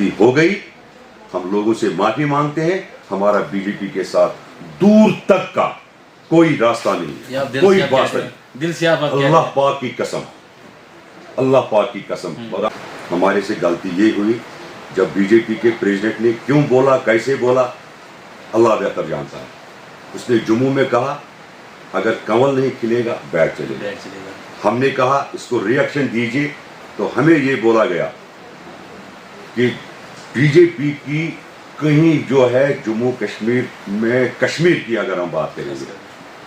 غلطی हो गई, हम लोगों से माफी मांगते हैं. हमारा बीजेपी के साथ दूर तक का कोई रास्ता नहीं है, कोई बात नहीं. दिल से आप अल्लाह पाक की कसम, अल्लाह पाक की कसम. और हमारे से गलती ये हुई जब बीजेपी के प्रेसिडेंट ने क्यों बोला, कैसे बोला, अल्लाह बेहतर जानता है. उसने जम्मू में कहा अगर कंवल नहीं खिलेगा बैठ चलेगा. हमने कहा इसको रिएक्शन दीजिए, तो हमें ये बोला गया कि बीजेपी की कहीं जो है जम्मू कश्मीर में, कश्मीर की अगर हम बात करेंगे,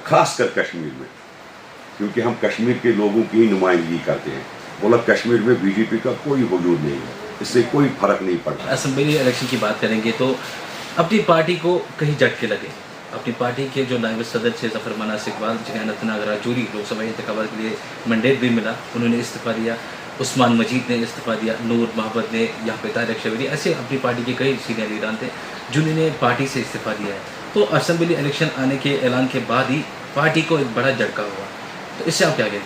खासकर कश्मीर में, क्योंकि हम कश्मीर के लोगों की ही नुमाइंदगी करते हैं, बोला कश्मीर में बीजेपी का कोई वजूद नहीं है, इससे कोई फर्क नहीं पड़ता. असेंबली इलेक्शन की बात करेंगे तो अपनी पार्टी को कहीं झटके लगे. अपनी पार्टी के जो नायब सदर थे जफर मनास इकबाल, जिन्हें अनंतनाग राजौरी लोकसभा इंतखाबात के लिए मैंडेट भी मिला, उन्होंने इस्तीफा दिया. उस्मान मजीद ने इस्तीफा दिया. नूर मोहम्मद ने, यहाँ पे तारिक शबीरी, ऐसे अपनी पार्टी के कई सीनियर लीडरान थे जिन्होंने पार्टी से इस्तीफा दिया है. तो असेंबली इलेक्शन आने के ऐलान के बाद ही पार्टी को एक बड़ा झटका हुआ. तो इससे आप क्या कहते हैं?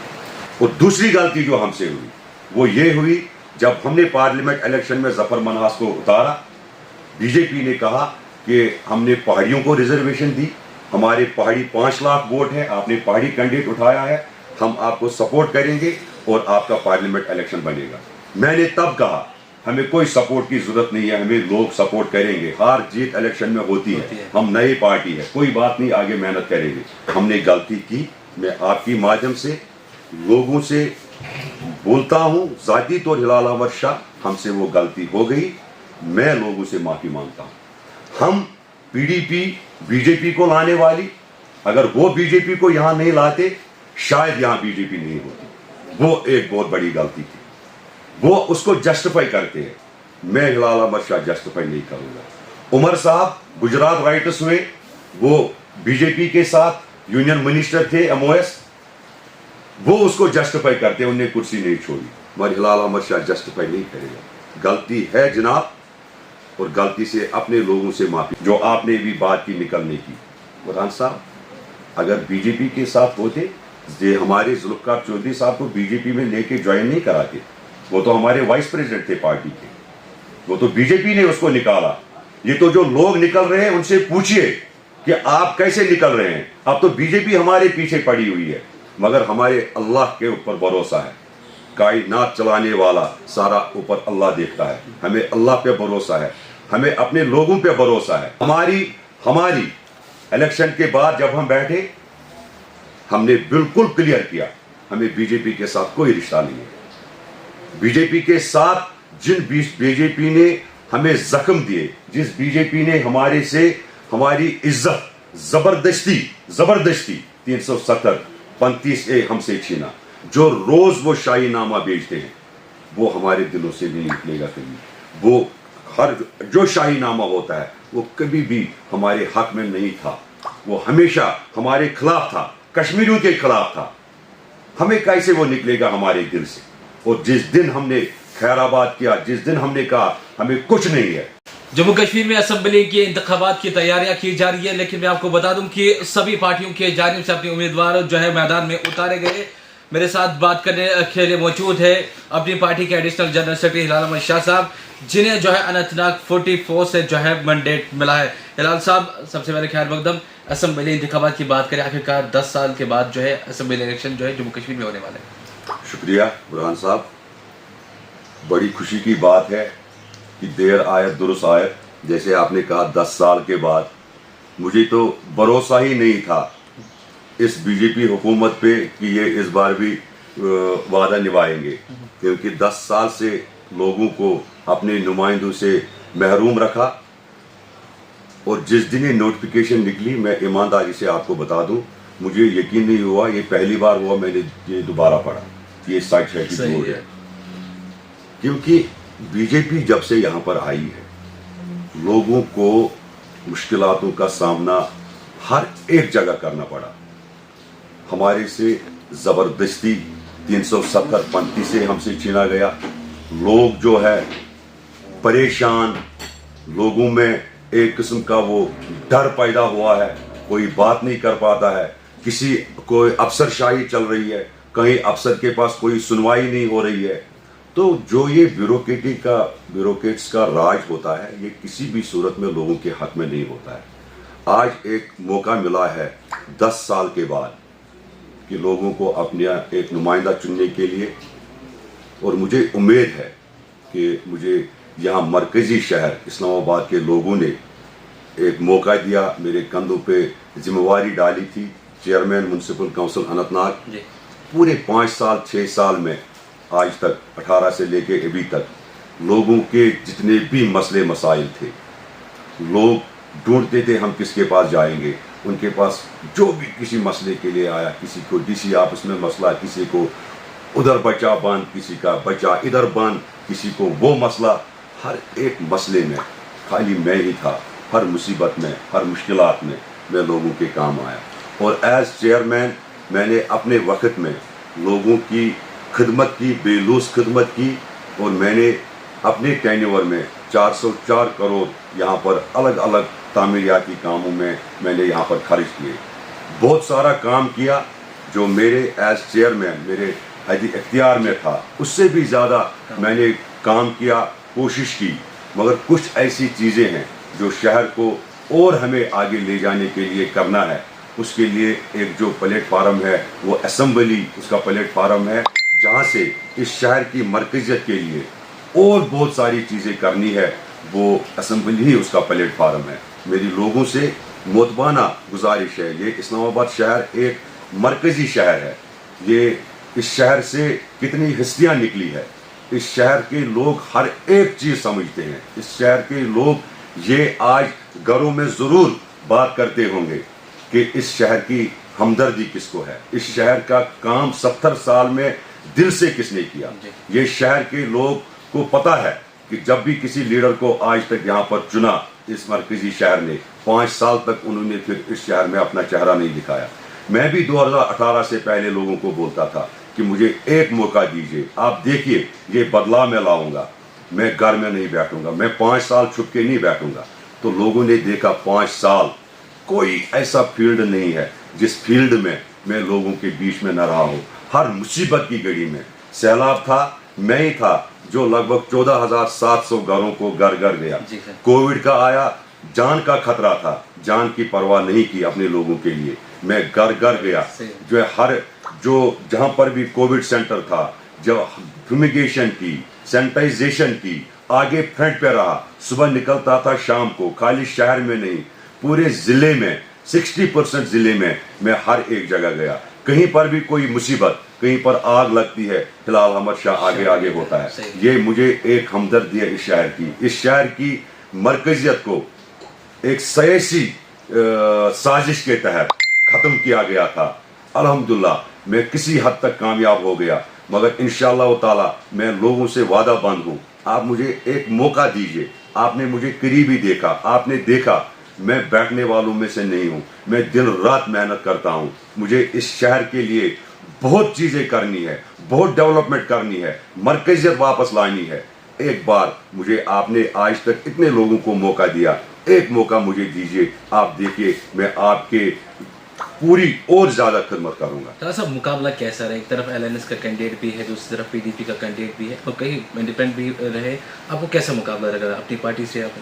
और दूसरी गलती जो हमसे हुई वो ये हुई जब हमने पार्लियामेंट इलेक्शन में जफर मनास को उतारा. बीजेपी ने कहा कि हमने पहाड़ियों को रिजर्वेशन दी, हमारे पहाड़ी 5 लाख वोट है, आपने पहाड़ी कैंडिडेट उठाया है, हम आपको सपोर्ट करेंगे और आपका पार्लियामेंट इलेक्शन बनेगा. मैंने तब कहा हमें कोई सपोर्ट की जरूरत नहीं है, हमें लोग सपोर्ट करेंगे, हार जीत इलेक्शन में होती है, हम नई पार्टी है, कोई बात नहीं, आगे मेहनत करेंगे. हमने गलती की. मैं आपकी माध्यम से लोगों से बोलता हूँ, जाती तौर हिलाल अहमद शाह, हमसे वो गलती हो गई, मैं लोगों से माफी मांगता हूँ. हम पीडीपी बीजेपी को लाने वाली, अगर वो बीजेपी को यहाँ नहीं लाते शायद यहाँ बीजेपी नहीं होती. वो एक बहुत बड़ी गलती थी. वो उसको जस्टिफाई करते हैं, मैं हिलाल अहमद शाह जस्टिफाई नहीं करूँगा. उमर साहब गुजरात राइटर्स हुए, वो बीजेपी के साथ यूनियन मिनिस्टर थे MOS, वो उसको जस्टिफाई करते हैं, उन्हें कुर्सी नहीं छोड़ी, मगर हिलाल अहमद शाह जस्टिफाई नहीं करेगा. गलती है जनाब, और गलती से अपने लोगों से माफी. जो आपने भी बात की निकलने की, बुरहान साहब अगर बीजेपी के साथ होते, ये हमारे जुल्फ़िकार चौधरी साहब को बीजेपी में लेके ज्वाइन नहीं कराते, वो तो हमारे वाइस प्रेसिडेंट थे पार्टी के, वो तो बीजेपी ने उसको निकाला. ये तो जो लोग निकल रहे हैं उनसे पूछिए कि आप कैसे निकल रहे हैं. अब तो बीजेपी हमारे पीछे पड़ी हुई है, मगर हमारे अल्लाह के ऊपर भरोसा है. कायनात चलाने वाला सारा ऊपर अल्लाह देखता है, हमें अल्लाह पे भरोसा है, हमें अपने लोगों पे भरोसा है. हमारी इलेक्शन के बाद जब हम बैठे, हमने बिल्कुल क्लियर किया हमें बीजेपी के साथ कोई रिश्ता नहीं है. बीजेपी के साथ जिन बीजेपी ने हमें जख्म दिए, जिस बीजेपी ने हमारे से हमारी इज्जत जबरदस्ती 370-35A हमसे छीना, जो रोज वो शाही नामा बेचते हैं, वो हमारे दिलों से नहीं निकलेगा कभी. वो हर जो शाही नामा होता है वो कभी भी हमारे हक में नहीं था, वो हमेशा हमारे खिलाफ था, कश्मीरियों के खिलाफ था. हमें कैसे वो निकलेगा हमारे दिल से. और जिस दिन हमने खैराबाद किया, जिस दिन हमने कहा हमें कुछ नहीं है. जम्मू कश्मीर में असेंबली के इंतखाबात की तैयारियां की जा रही है, लेकिन मैं आपको बता दूं कि सभी पार्टियों के जानिब से अपने उम्मीदवार जो है मैदान में उतारे गए. मेरे साथ बात करने के लिए मौजूद है अपनी पार्टी के एडिशनल जनरल सेक्रेटरी हिलाल अहमद शाह साहब, जिन्हें जो है अनंतनाग 44 से जो है मैंडेट मिला है. हिलाल साहब, सबसे पहले खैर मकदम. असेंबली इंतखाबात की बात करें, आखिरकार 10 साल के बाद जो है असेंबली इलेक्शन जो है जम्मू कश्मीर में होने वाले हैं. शुक्रिया बुरहान साहब, बड़ी खुशी की बात है कि देर आयत दुरुस्त आयत. जैसे आपने कहा 10 साल के बाद, मुझे तो भरोसा ही नहीं था इस बीजेपी हुकूमत पे कि ये इस बार भी वादा निभाएंगे, क्योंकि 10 साल से लोगों को अपने नुमाइंदों से महरूम रखा. और जिस दिन ये नोटिफिकेशन निकली, मैं ईमानदारी से आपको बता दूं, मुझे यकीन नहीं हुआ. ये पहली बार हुआ मैंने ये दोबारा पढ़ा, ये सच है कि झूठ है. क्योंकि बीजेपी जब से यहाँ पर आई है, लोगों को मुश्किलातों का सामना हर एक जगह करना पड़ा. हमारे से ज़बरदस्ती 370-35 से हमसे छीना गया. लोग जो है परेशान, लोगों में एक किस्म का वो डर पैदा हुआ है, कोई बात नहीं कर पाता है, कोई अफसरशाही चल रही है, कहीं अफसर के पास कोई सुनवाई नहीं हो रही है. तो जो ये ब्यूरोक्रेट्स का राज होता है, ये किसी भी सूरत में लोगों के हक में नहीं होता है। आज एक मौका मिला है 10 साल के बाद कि लोगों को अपने एक नुमाइंदा चुनने के लिए, और मुझे उम्मीद है कि मुझे यहाँ मरकज़ी शहर इस्लामाबाद के लोगों ने एक मौका दिया, मेरे कंधों पे जिम्मेवारी डाली थी, चेयरमैन म्युनिसिपल काउंसिल अनंतनाग। पूरे 5 साल 6 साल में आज तक 18 से लेके अभी तक लोगों के जितने भी मसले मसाइल थे, लोग ढूंढते थे हम किसके पास जाएंगे। उनके पास जो भी किसी मसले के लिए आया, किसी को डीसी ऑफिस में मसला, किसी को उधर बचा बांध, किसी का बचा इधर बांध, किसी को वो मसला, हर एक मसले में खाली मैं ही था। हर मुसीबत में, हर मुश्किलात में मैं लोगों के काम आया, और एज चेयरमैन मैंने अपने वक्त में लोगों की खिदमत की, बेलूस खिदमत की, और मैंने अपने टेन्योर में 404 करोड़ यहाँ पर अलग अलग तामीराती कामों में मैंने यहाँ पर खर्च किए। बहुत सारा काम किया जो मेरे एज चेयरमैन मेरे हद इख्तियार में था, उससे भी ज़्यादा मैंने काम किया, कोशिश की। मगर कुछ ऐसी चीज़ें हैं जो शहर को और हमें आगे ले जाने के लिए करना है। उसके लिए एक जो प्लेटफार्म है वो असेंबली उसका प्लेटफार्म है, जहाँ से इस शहर की मरकज़ियत के लिए और बहुत सारी चीज़ें करनी है, वो असेंबली ही उसका प्लेटफार्म है। मेरी लोगों से मोतबाना गुजारिश है, ये इस्लामाबाद शहर एक मरकज़ी शहर है। ये इस शहर से कितनी हस्तियाँ निकली है, इस शहर के लोग हर एक चीज़ समझते हैं। इस शहर के लोग ये आज घरों में ज़रूर बात करते होंगे कि इस शहर की हमदर्दी किसको है, इस शहर का काम 70 साल में दिल से किसने किया। ये शहर के लोग को पता है कि जब भी किसी लीडर को आज तक यहाँ पर चुना इस मरकज़ी शहर ने, 5 साल तक उन्होंने फिर इस शहर में अपना चेहरा नहीं दिखाया। मैं भी 2018 से पहले लोगों को बोलता था कि मुझे एक मौका दीजिए, आप देखिए ये बदलाव मैं लाऊंगा, मैं घर में नहीं बैठूंगा, मैं 5 साल छुप के नहीं बैठूंगा। तो लोगों ने देखा 5 साल कोई ऐसा फील्ड नहीं है जिस फील्ड में मैं लोगों के बीच में न रहा हूँ। हर मुसीबत की घड़ी में, सैलाब था, मैं ही था जो लगभग 14,700 घरों को घर घर गया। कोविड का आया, जान का खतरा था, जान की परवाह नहीं की अपने लोगों के लिए, मैं घर घर गया। जो है हर जो जहाँ पर भी कोविड सेंटर था, जब फ्यूमिगेशन की, सैनिटाइजेशन की, आगे फ्रंट पे रहा। सुबह निकलता था शाम को, खाली शहर में नहीं पूरे ज़िले में 60% ज़िले में मैं हर एक जगह गया। कहीं पर भी कोई मुसीबत, कहीं पर आग लगती है, फिलहाल हमेशा आगे आगे होता है। ये मुझे एक हमदर्दी है इस शहर की मरकज़ियत को एक सियासी साजिश के तहत ख़त्म किया गया था। अल्हम्दुलिल्लाह मैं किसी हद तक कामयाब हो गया, मगर इंशाअल्लाह ताला मैं लोगों से वादा बंद हूँ। आप मुझे एक मौका दीजिए। आपने मुझे करीबी देखा, आपने देखा मैं बैठने वालों में से नहीं हूँ, मैं दिन रात मेहनत करता हूँ। मुझे इस शहर के लिए बहुत चीज़ें करनी है, बहुत डेवलपमेंट करनी है, मरकज़ियत वापस लानी है। एक बार मुझे आपने आज तक इतने लोगों को मौका दिया, एक मौका मुझे दीजिए। आप देखिए मैं आपके पूरी और ज़्यादा खिदमत करूँगा। तो सब मुकाबला कैसा रहा? एक तरफ एलएनएस का कैंडिडेट भी है, दूसरी तरफ पीडीपी का कैंडिडेट भी है, और कहीं इंडिपेंडेंट भी रहे। आपको कैसा मुकाबला लगा अपनी पार्टी से? आप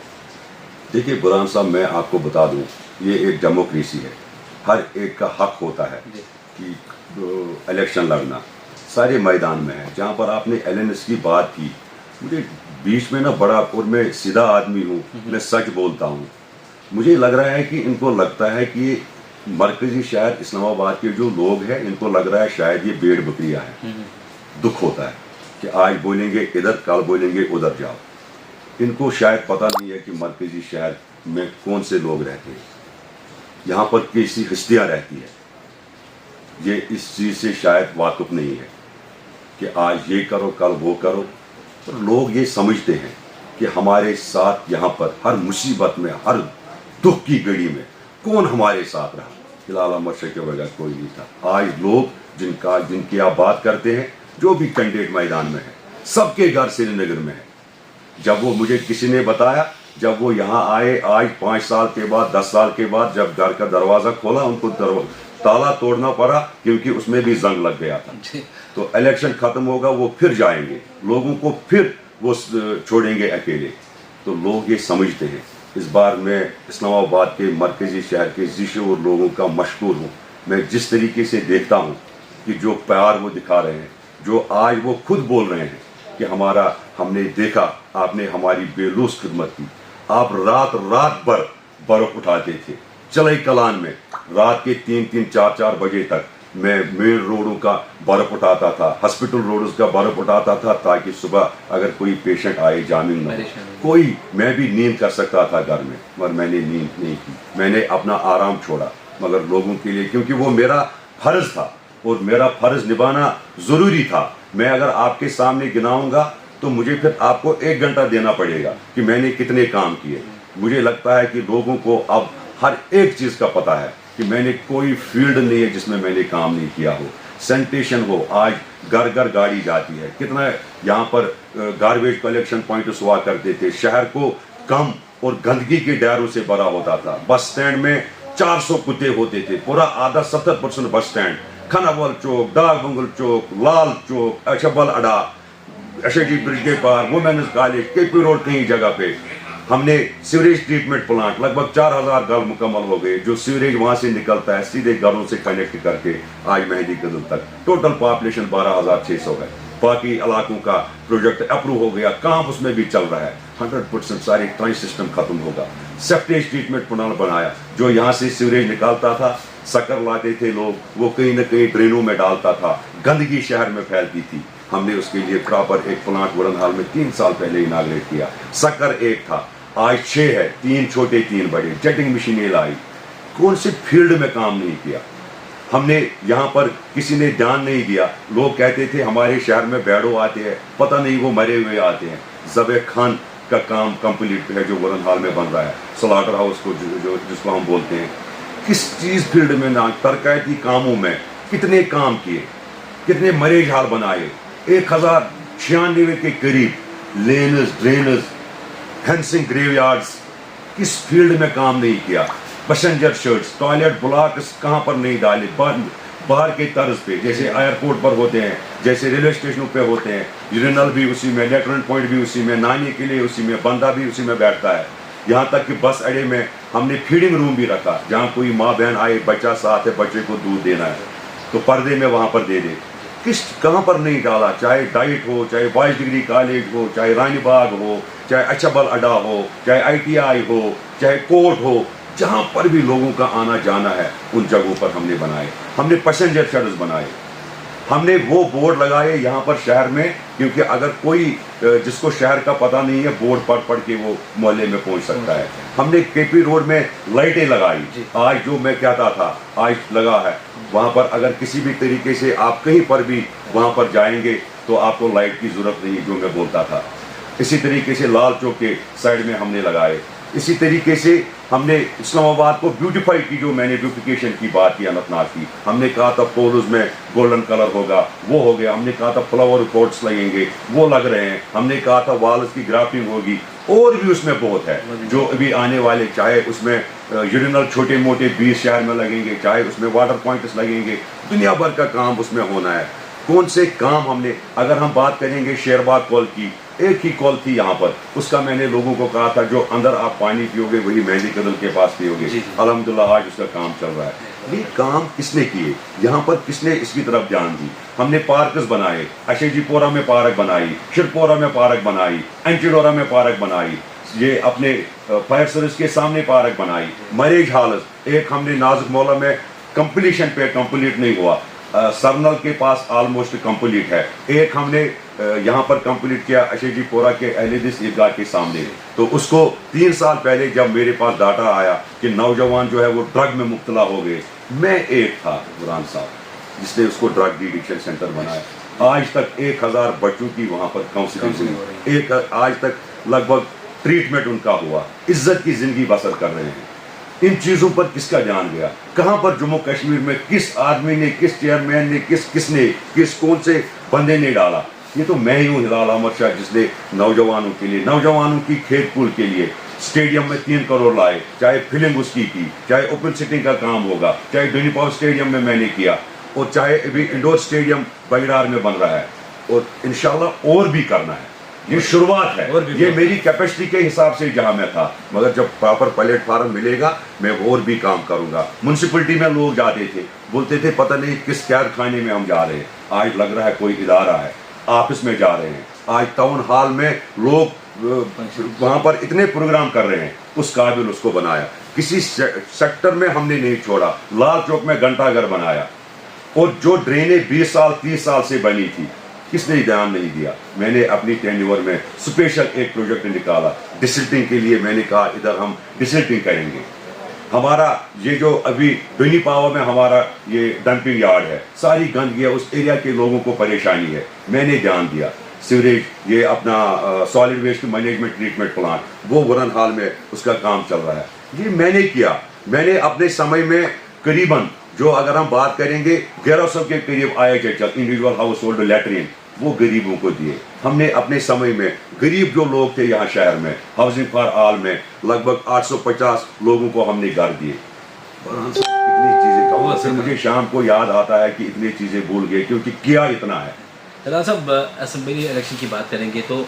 देखिए बुरहान साहब, मैं आपको बता दूं, ये एक डेमोक्रेसी है, हर एक का हक होता है कि इलेक्शन लड़ना। सारे मैदान में है। जहाँ पर आपने एलएनएस की बात की, मुझे बीच में ना बड़ा, और मैं सीधा आदमी हूँ, मैं सच बोलता हूँ। मुझे लग रहा है कि इनको लगता है कि मरकज़ी शहर इस्लामाबाद के जो लोग हैं, इनको लग रहा है शायद ये भेड़ बकरियाँ हैं। दुख होता है कि आज बोलेंगे इधर, कल बोलेंगे उधर जाओ। इनको शायद पता नहीं है कि मरकज़ी शहर में कौन से लोग रहते हैं, यहाँ पर कैसी हस्तियाँ रहती है। ये इस चीज़ से शायद वाकिफ नहीं है कि आज ये करो कल वो करो। पर लोग ये समझते हैं कि हमारे साथ यहाँ पर हर मुसीबत में, हर दुख की घड़ी में कौन हमारे साथ रहा। फिलहाल अमर शेख के बगैर कोई नहीं था। आज लोग जिनकी आप बात करते हैं, जो भी कैंडिडेट मैदान में है, सबके घर श्रीनगर में है। जब वो मुझे किसी ने बताया, जब वो यहाँ आए आज 5 साल के बाद, 10 साल के बाद, जब घर का दरवाज़ा खोला, उनको ताला तोड़ना पड़ा क्योंकि उसमें भी जंग लग गया था। तो इलेक्शन ख़त्म होगा, वो फिर जाएंगे, लोगों को फिर वो छोड़ेंगे अकेले। तो लोग ये समझते हैं। इस बार मैं इस्लामाबाद के मरकज़ी शहर के ज़ीशोर लोगों का मशकूर हूँ। मैं जिस तरीके से देखता हूँ कि जो प्यार वो दिखा रहे हैं, जो आज वो खुद बोल रहे हैं कि हमने देखा, आपने हमारी बेलूस खिदमत की, आप रात रात भर बर्फ़ उठाते थे। चलई कलान में रात के 3-3, 4-4 बजे तक मैं मेन रोडों का बर्फ़ उठाता था, हॉस्पिटल रोड्स का बर्फ़ उठाता था, ताकि सुबह अगर कोई पेशेंट आए जामिन न हो, मैं भी नींद कर सकता था घर में, मगर मैंने नींद नहीं की। मैंने अपना आराम छोड़ा, मगर लोगों के लिए, क्योंकि वो मेरा फ़र्ज़ था और मेरा फ़र्ज़ निभाना ज़रूरी था। मैं अगर आपके सामने गिनाऊंगा तो मुझे फिर आपको 1 घंटा देना पड़ेगा कि मैंने कितने काम किए। मुझे लगता है कि लोगों को अब हर एक चीज़ का पता है कि मैंने कोई फील्ड नहीं है जिसमें मैंने काम नहीं किया हो। सैनिटेशन हो, आज घर घर गाड़ी जाती है। कितना यहाँ पर गार्बेज कलेक्शन पॉइंट्स हुआ करते थे, शहर को कम और गंदगी के डैरों से भरा होता था। बस स्टैंड में 400 कुत्ते होते थे, पूरा आधा 70% बस स्टैंड, खानावाल चौक, डाक बंगल चौक, लाल चौक, अशबल अड्डा, एसएटी ब्रिज के पार, वुमेन्स कॉलेज, केपी रोड, कई जगह पे हमने सीवरेज ट्रीटमेंट प्लांट, लगभग 4000 घर मुकम्मल हो गए। जो सीवरेज वहाँ से निकलता है सीधे घरों से कनेक्ट करके आज मेहंदी कदम तक टोटल पॉपुलेशन 12600 है। बाकी इलाकों का प्रोजेक्ट अप्रूव हो गया, काम उसमें भी चल रहा है। 100% सारे ट्रांच सिस्टम खत्म होगा। सेप्टेज ट्रीटमेंट प्लांट बनाया, जो यहाँ से सीवरेज निकालता था, शक्कर लाते थे लोग, वो कहीं ना कहीं ड्रेनों में डालता था, गंदगी शहर में फैलती थी। हमने उसके लिए प्रॉपर एक प्लांट वरनहाल में 3 साल पहले इनाग्रेट किया। शक्कर 1 था, आज 6 है, 3 छोटे 3 बड़े। जेटिंग मशीनें लाई, कौन से फील्ड में काम नहीं किया हमने। यहाँ पर किसी ने ध्यान नहीं दिया। लोग कहते थे हमारे शहर में बैडो आते हैं, पता नहीं वो मरे हुए आते हैं। ज़बे खान का काम कंप्लीट है जो वरनहाल में बन रहा है, स्लॉटर हाउस को जिसको हम बोलते हैं। किस चीज़ फील्ड में ना, तरक्याती कामों में कितने काम किए, कितने मरेज हाल बनाए। 1096 के करीब लेनर्स, ड्रेनर्स, फेंसिंग, ग्रेवयार्ड्स, किस फील्ड में काम नहीं किया। पैसेंजर शर्ट्स, टॉयलेट ब्लॉक्स कहाँ पर नहीं डाले, बाहर के तर्ज पे, जैसे एयरपोर्ट पर होते हैं, जैसे रेलवे स्टेशनों पे होते हैं। यूरिनल भी उसी में, लेटरिन पॉइंट भी उसी में, नहाने के लिए उसी में, बंदा भी उसी में बैठता है। यहाँ तक कि बस अड्डे में हमने फीडिंग रूम भी रखा, जहाँ कोई माँ बहन आए, बच्चा साथ है, बच्चे को दूध देना है तो पर्दे में वहाँ पर दे दे। किस कहाँ पर नहीं डाला, चाहे डाइट हो, चाहे बॉयज डिग्री कॉलेज हो, चाहे रानी बाग हो, चाहे अचबल अड्डा हो, चाहे ITI हो, चाहे कोर्ट हो, जहाँ पर भी लोगों का आना जाना है उन जगहों पर हमने बनाए। हमने पैसेंजर शटर्स बनाए, हमने वो बोर्ड लगाए यहाँ पर शहर में, क्योंकि अगर कोई जिसको शहर का पता नहीं है, बोर्ड पढ़ के वो मोहल्ले में पहुँच सकता है। हमने KP रोड में लाइटें लगाई, आज जो मैं कहता था आज लगा है। वहाँ पर अगर किसी भी तरीके से आप कहीं पर भी वहाँ पर जाएंगे तो आपको लाइट की ज़रूरत नहीं, जो मैं बोलता था। इसी तरीके से लाल चौक के साइड में हमने लगाए। इसी तरीके से हमने इस्लामाबाद को ब्यूटीफाई की, जो मैंने ब्यूटिफिकेशन की बात की अनंतनाग की। हमने कहा था पोल्स में गोल्डन कलर होगा, वो हो गया। हमने कहा था फ्लावर पॉट्स लगेंगे, वो लग रहे हैं। हमने कहा था वॉल्स की ग्राफ्टिंग होगी, और भी उसमें बहुत है जो अभी आने वाले, चाहे उसमें यूरिनल छोटे मोटे 20 शहर में लगेंगे, चाहे उसमें वाटर पॉइंट्स लगेंगे, दुनिया भर का काम उसमें होना है। कौन से काम हमने, अगर हम बात करेंगे शेरबाग कॉल की, एक ही कॉल थी यहाँ पर, उसका मैंने लोगों को कहा था जो अंदर आप पानी पियोगे वही मेहंदी कदम के पास पियोगे। अल्हम्दुलिल्लाह आज उसका काम चल रहा है। ये काम किसने किए, यहाँ पर किसने इसकी तरफ ध्यान दी। हमने पार्कस बनाए, अशेजीपोरा में पार्क बनाई, शिरपोरा में पार्क बनाई, एंटीडोरा में पार्क बनाई, ये अपने फायर सर्विस के सामने पार्क बनाई। मरेज हालत एक हमने नाजुक मौला में कंप्लीशन पे कंप्लीट नहीं हुआ, सरनल के पास ऑलमोस्ट कंप्लीट है। एक हमने यहाँ पर कंप्लीट किया अशेजीपोरा के अहलेदिस ईदगाह के सामने। तो उसको 3 साल पहले जब मेरे पास डाटा आया कि नौजवान जो है वो ड्रग में मुब्तला हो गए, मैं एक था बुरहान साहब जिसने उसको ड्रग डिडिक्शन सेंटर बनाया। आज तक 1000 बच्चों की वहाँ पर काउंसलिंग हुई, आज तक लगभग ट्रीटमेंट उनका हुआ, इज्जत की ज़िंदगी बसर कर रहे हैं। इन चीज़ों पर किसका ध्यान गया, कहाँ पर जम्मू कश्मीर में किस आदमी ने, किस चेयरमैन ने, किस कौन से बंदे ने डाला। ये तो मैं ही हूँ हिलाल अहमद शाह, जिसने नौजवानों के लिए, नौजवानों की खेत कूल के लिए स्टेडियम में 3 करोड़ लाए, चाहे फिल्म उसकी की, चाहे ओपन सिटिंग का काम होगा, चाहे ड्यूनी पावर स्टेडियम में मैंने किया। اور چاہے ابھی انڈور اسٹیڈیم بگڑار میں بن رہا ہے اور انشاءاللہ اور بھی کرنا ہے. یہ شروعات ہے, یہ میری کیپیسٹی کے حساب سے جہاں میں تھا, مگر جب پراپر پلیٹ فارم ملے گا میں اور بھی کام کروں گا. میونسپلٹی میں لوگ جاتے تھے, بولتے تھے پتہ نہیں کس قید خانے میں ہم جا رہے ہیں, آج لگ رہا ہے کوئی ادارہ ہے, آفس میں جا رہے ہیں. آج ٹاؤن ہال میں لوگ وہاں پر اتنے پروگرام کر رہے ہیں, اس قابل اس کو بنایا. کسی سیکٹر میں ہم نے نہیں چھوڑا. لال چوک میں گھنٹہ گھر بنایا, اور جو ڈرینیں 20 سال 30 سال سے بنی تھی کس نے دھیان نہیں دیا. میں نے اپنی ٹینیور میں اسپیشل ایک پروجیکٹ نکالا ڈسلٹنگ کے لیے. میں نے کہا ادھر ہم ڈسلٹنگ کریں گے. ہمارا یہ جو ابھی ڈونی پاوا میں ہمارا یہ ڈمپنگ یارڈ ہے, ساری گندگی ہے, اس ایریا کے لوگوں کو پریشانی ہے. میں نے دھیان دیا. سیوریج, یہ اپنا solid waste management treatment plant, وہ ورن ہال میں اس کا کام چل رہا ہے. یہ میں نے کیا. میں نے اپنے سمے میں قریباً جو اگر ہم بات کریں گے 1100 کے قریب IHH individual house hold latrine وہ غریبوں کو دیے. ہم نے اپنے سمے میں غریب جو لوگ تھے یہاں شہر میں ہاؤسنگ فار آل میں لگ بھگ 850 لوگوں کو ہم نے گھر دیے. اتنی چیزیں کہوں, پھر مجھے شام کو یاد آتا ہے کہ اتنی چیزیں بھول گئے کیونکہ کیا اتنا ہے. طلال صاحب, اسمبلی الیکشن کی بات کریں گے تو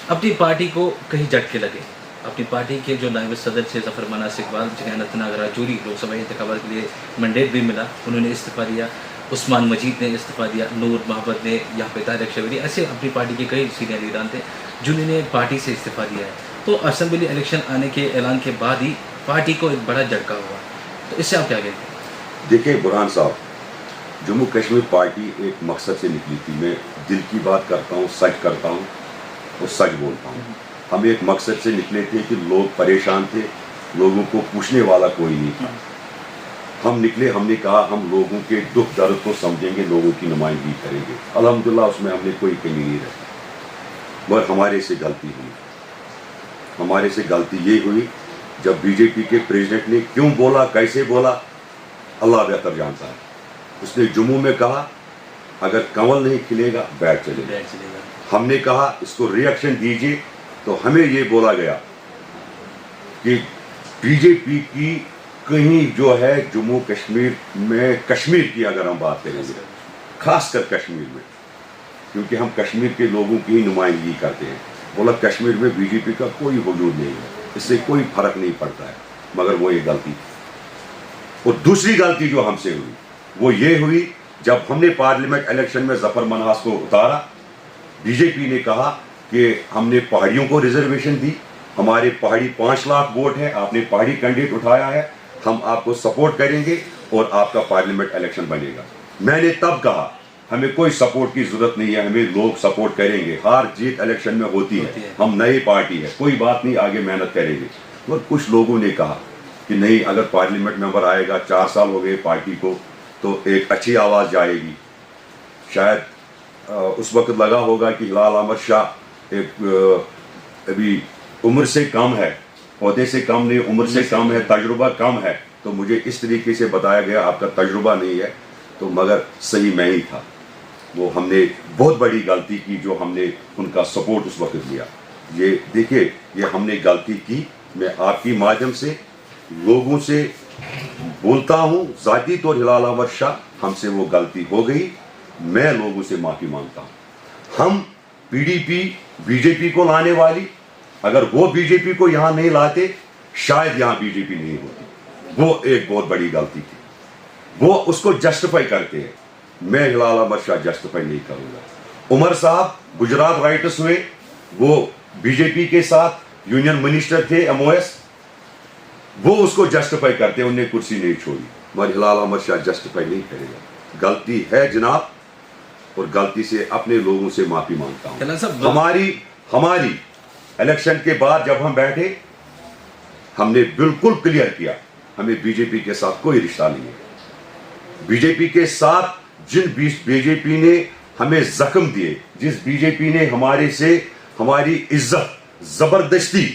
اپنی پارٹی کو کہیں جھٹکے لگے. اپنی پارٹی کے جو نائب صدر تھے ظفر مناص اقبال, جنہیں اننت ناگ راجوری لوک سبھا انتخابات کے لیے مینڈیٹ بھی ملا, انہوں نے استعفیٰ دیا. عثمان مجید نے استعفیٰ دیا. نور محمد نے, یہاں پہ طارق شبیری, ایسے اپنی پارٹی کے کئی سینئر لیڈران تھے جنہوں نے پارٹی سے استعفیٰ دیا ہے. تو اسمبلی الیکشن آنے کے اعلان کے بعد ہی پارٹی کو ایک بڑا جھٹکا ہوا. تو اس سے آپ کیا کہتے ہیں؟ دیکھیں برہان صاحب, جموں کشمیر پارٹی ایک مقصد سے نکلی تھی. میں دل کی بات کرتا ہوں, سچ کرتا ہوں اور سچ بولتا ہوں. ہم ایک مقصد سے نکلے تھے کہ لوگ پریشان تھے, لوگوں کو پوچھنے والا کوئی نہیں تھا. ہم نکلے, ہم نے کہا ہم لوگوں کے دکھ درد کو سمجھیں گے, لوگوں کی نمائندگی کریں گے. الحمدللہ اس میں ہم نے کوئی کمی نہیں رکھی, مگر ہمارے سے غلطی ہوئی. ہمارے سے غلطی یہ ہوئی جب BJP کے پریزیڈنٹ نے کیوں بولا, کیسے بولا, اللہ بہتر جانتا ہے. اس نے جموں میں کہا اگر کنول نہیں کھلے گا بیٹھ چلے گا. ہم نے کہا اس کو ری ایکشن دیجیے, تو ہمیں یہ بولا گیا کہ BJP کی کہیں جو ہے جموں کشمیر میں, کشمیر کی اگر ہم بات کریں گے خاص کر کشمیر میں, کیونکہ ہم کشمیر کے لوگوں کی ہی نمائندگی کرتے ہیں, بولا کشمیر میں BJP کا کوئی وجود نہیں ہے, اس سے کوئی فرق نہیں پڑتا ہے. مگر وہ یہ غلطی تھی. اور دوسری غلطی جو ہم سے ہوئی وہ یہ ہوئی جب ہم نے پارلیمنٹ الیکشن میں ظفر مناص کو اتارا. BJP نے کہا کہ ہم نے پہاڑیوں کو ریزرویشن دی, ہمارے پہاڑی 5 لاکھ ووٹ ہیں, آپ نے پہاڑی کینڈیڈیٹ اٹھایا ہے, ہم آپ کو سپورٹ کریں گے اور آپ کا پارلیمنٹ الیکشن بنے گا. میں نے تب کہا ہمیں کوئی سپورٹ کی ضرورت نہیں ہے, ہمیں لوگ سپورٹ کریں گے, ہار جیت الیکشن میں ہوتی ہے, ہم نئی پارٹی ہے, کوئی بات نہیں, آگے محنت کریں گے. اور کچھ لوگوں نے کہا کہ نہیں, اگر پارلیمنٹ ممبر آئے گا, 4 سال ہو گئے پارٹی کو, تو ایک اچھی آواز جائے گی. شاید اس وقت لگا ہوگا کہ ہلال احمد شاہ ایک ابھی عمر سے کم ہے, عہدے سے کم نہیں, عمر سے کم ہے, تجربہ کم ہے, تو مجھے اس طریقے سے بتایا گیا آپ کا تجربہ نہیں ہے. تو مگر صحیح میں ہی تھا. وہ ہم نے بہت بڑی غلطی کی جو ہم نے ان کا سپورٹ اس وقت لیا. یہ دیکھیے, یہ ہم نے غلطی کی. میں آپ کی مادھیم سے لوگوں سے بولتا ہوں, ذاتی طور ہلال احمد شاہ ہم سے وہ غلطی ہو گئی, میں لوگوں سے معافی مانگتا ہوں. ہم PDP BJP کو لانے والی, اگر وہ BJP کو یہاں نہیں لاتے شاید یہاں BJP نہیں ہوتی. وہ ایک بہت بڑی غلطی تھی. وہ اس کو جسٹیفائی کرتے ہیں, میں ہلال احمد شاہ جسٹیفائی نہیں کروں گا. عمر صاحب گجرات رائٹس ہوئے, وہ BJP کے ساتھ یونین منسٹر تھے MOS, وہ اس کو جسٹیفائی کرتے ہیں, انہیں کرسی نہیں چھوڑی. مگر ہلال احمد شاہ جسٹیفائی نہیں کرے گا. غلطی ہے جناب, اور غلطی سے اپنے لوگوں سے معافی مانگتا ہوں. ہماری الیکشن کے بعد جب ہم بیٹھے, ہم نے بالکل کلیئر کیا ہمیں BJP کے ساتھ کوئی رشتہ نہیں ہے. BJP کے ساتھ جن BJP نے ہمیں زخم دیے, جس BJP نے ہمارے سے ہماری عزت زبردستی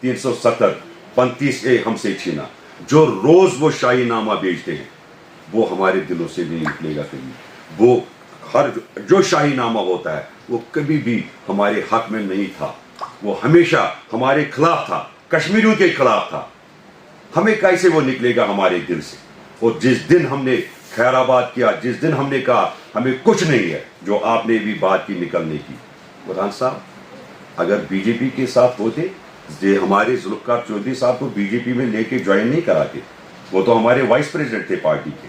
370-35A ہم سے چھینا, جو روز وہ شاہی نامہ بیچتے ہیں, وہ ہمارے دلوں سے نہیں نکلے گا کبھی. وہ جو شاہی نامہ ہوتا ہے وہ کبھی بھی ہمارے حق میں نہیں تھا, وہ ہمیشہ ہمارے خلاف تھا, کشمیریوں کے خلاف تھا. ہمیں کیسے وہ نکلے گا ہمارے دل سے؟ اور جس دن ہم نے खैराबाद किया, जिस दिन हमने कहा हमें कुछ नहीं है, जो आपने भी बात की निकलने की, बुरहान साहब अगर बीजेपी के साथ होते, ये हमारे जुल्फ़िकार चौधरी साहब को बीजेपी में लेके ज्वाइन नहीं कराते, वो तो हमारे वाइस प्रेसिडेंट थे पार्टी के,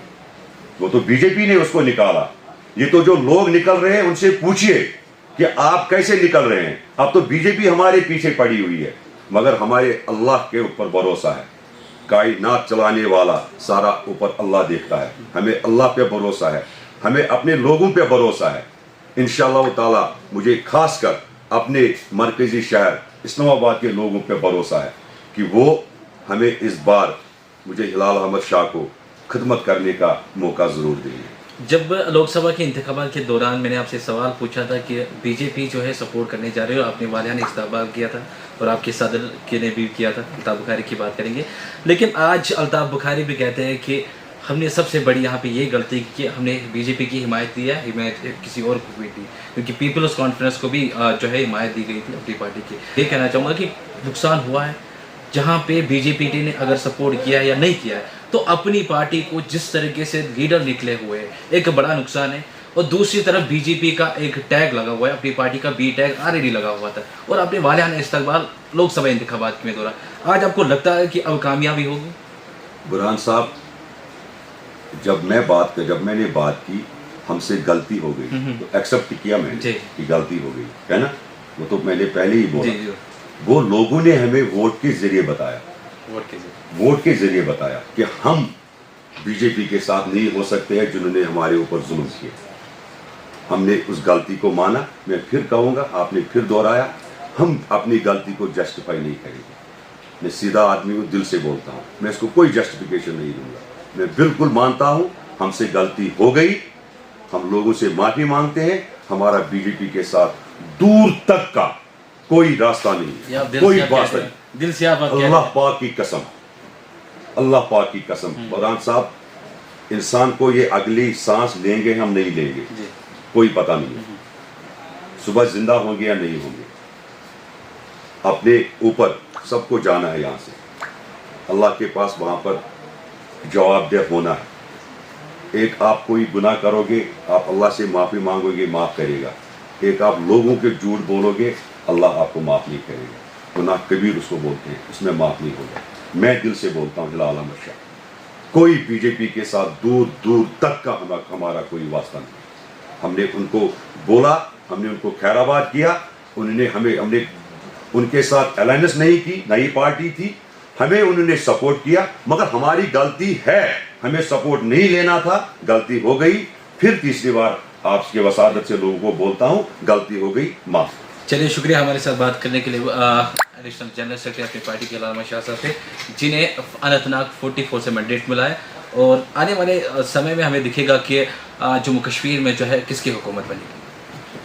वो तो बीजेपी ने उसको निकाला। ये तो जो लोग निकल रहे हैं उनसे पूछिए कि आप कैसे निकल रहे हैं। अब तो बीजेपी हमारे पीछे पड़ी हुई है, मगर हमारे अल्लाह के ऊपर भरोसा है। कायनात चलाने वाला सारा ऊपर अल्लाह देखता है, हमें अल्लाह पे भरोसा है, हमें अपने लोगों पे भरोसा है। इंशाअल्लाह ताला मुझे खासकर अपने मरकजी शहर इस्लामाबाद के लोगों पे भरोसा है कि वो हमें इस बार मुझे हिलाल अहमद शाह को खिदमत करने का मौका ज़रूर देंगे। जब लोकसभा के इंतखाबात के दौरान मैंने आपसे सवाल पूछा था कि बीजेपी जो है सपोर्ट करने जा रही है, आपने वालिया ने इस्तेमाल किया था और आपके सदर के ने भी किया था, अल्ताफ़ बुखारी की बात करेंगे। लेकिन आज अल्ताफ़ बुखारी भी कहते हैं कि हमने सबसे बड़ी यहाँ पे ये गलती की कि हमने बीजेपी की हिमायत दी है, हिमायत किसी और को भी दी, क्योंकि पीपल्स कॉन्फ्रेंस को भी जो है हिमायत दी गई थी अपनी पार्टी की। ये कहना चाहूँगा कि नुकसान हुआ है जहाँ पे बीजेपी ने अगर सपोर्ट किया है या नहीं किया है, तो अपनी पार्टी को जिस तरीके से लीडर निकले हुए हैं, एक बड़ा नुकसान है। और दूसरी तरफ बीजेपी का एक टैग लगा हुआ है, अपनी पार्टी का बी टैग ऑलरेडी लगा हुआ था, और अपने वालियाना इस्तकबाल लोकसभा इंतखाबात में दौरान आज आपको लगता है कि अब कामयाबी होगी? बुरहान साहब जब मैंने बात की हमसे गलती हो गई तो एक्सेप्ट किया मैंने कि गलती हो गई है ना, वो तो मैंने पहले ही बोला। वो लोगों ने हमें वोट के जरिए बताया, वोट के जरिए बताया कि हम बीजेपी के साथ नहीं हो सकते हैं जिन्होंने हमारे ऊपर जुल्म किए। हमने उस गलती को माना। मैं फिर कहूँगा, आपने फिर दोहराया, हम अपनी गलती को जस्टिफाई नहीं करेंगे। मैं सीधा आदमी हूँ, दिल से बोलता हूँ, मैं इसको कोई जस्टिफिकेशन नहीं दूंगा। मैं बिल्कुल मानता हूँ हमसे गलती हो गई, हम लोगों से माफ़ी मांगते हैं। हमारा बीजेपी के साथ दूर तक का कोई रास्ता नहीं है, कोई बात नहीं। दिल से आप अल्लाह पाक की कसम, अल्लाह पाक की कसम बुरहान साहब, इंसान को ये अगली सांस लेंगे हम नहीं लेंगे कोई पता नहीं है, सुबह जिंदा होंगे या नहीं होंगे, अपने ऊपर सबको जाना है। यहाँ से अल्लाह के पास वहाँ पर जवाबदेह होना है। एक आप कोई गुनाह करोगे, आप अल्लाह से माफ़ी मांगोगे, माफ़ करेगा। एक आप लोगों के झूठ बोलोगे, अल्लाह आपको माफ़ नहीं करेगा। गुनाह कबीर उसको बोलते हैं, उसमें माफ़ नहीं होगा। मैं दिल से बोलता हूँ हिलाल अहमद शाह, कोई बीजेपी के साथ दूर दूर तक का हमारा कोई वास्ता नहीं। हमने उनको बोला, हमने उनको खैराबाद किया, हमने उनके साथ अलायंस नहीं की, नई पार्टी थी, हमें उन्होंने सपोर्ट किया, मगर हमारी गलती है, हमें सपोर्ट नहीं लेना था, गलती हो गई। फिर तीसरी बार आपके वसादत से लोगों को बोलता हूँ, गलती हो गई, माफ। चलिए, शुक्रिया हमारे साथ बात करने के लिए। एडिशनल जनरल सेक्रेटरी अपनी पार्टी के हिलाल अहमद शाह साहब थे, जिन्हें अनंतनाग 44 से मैंडेट मिला है, और आने वाले समय में हमें दिखेगा कि जम्मू कश्मीर में जो है किसकी हुकूमत बनेगी।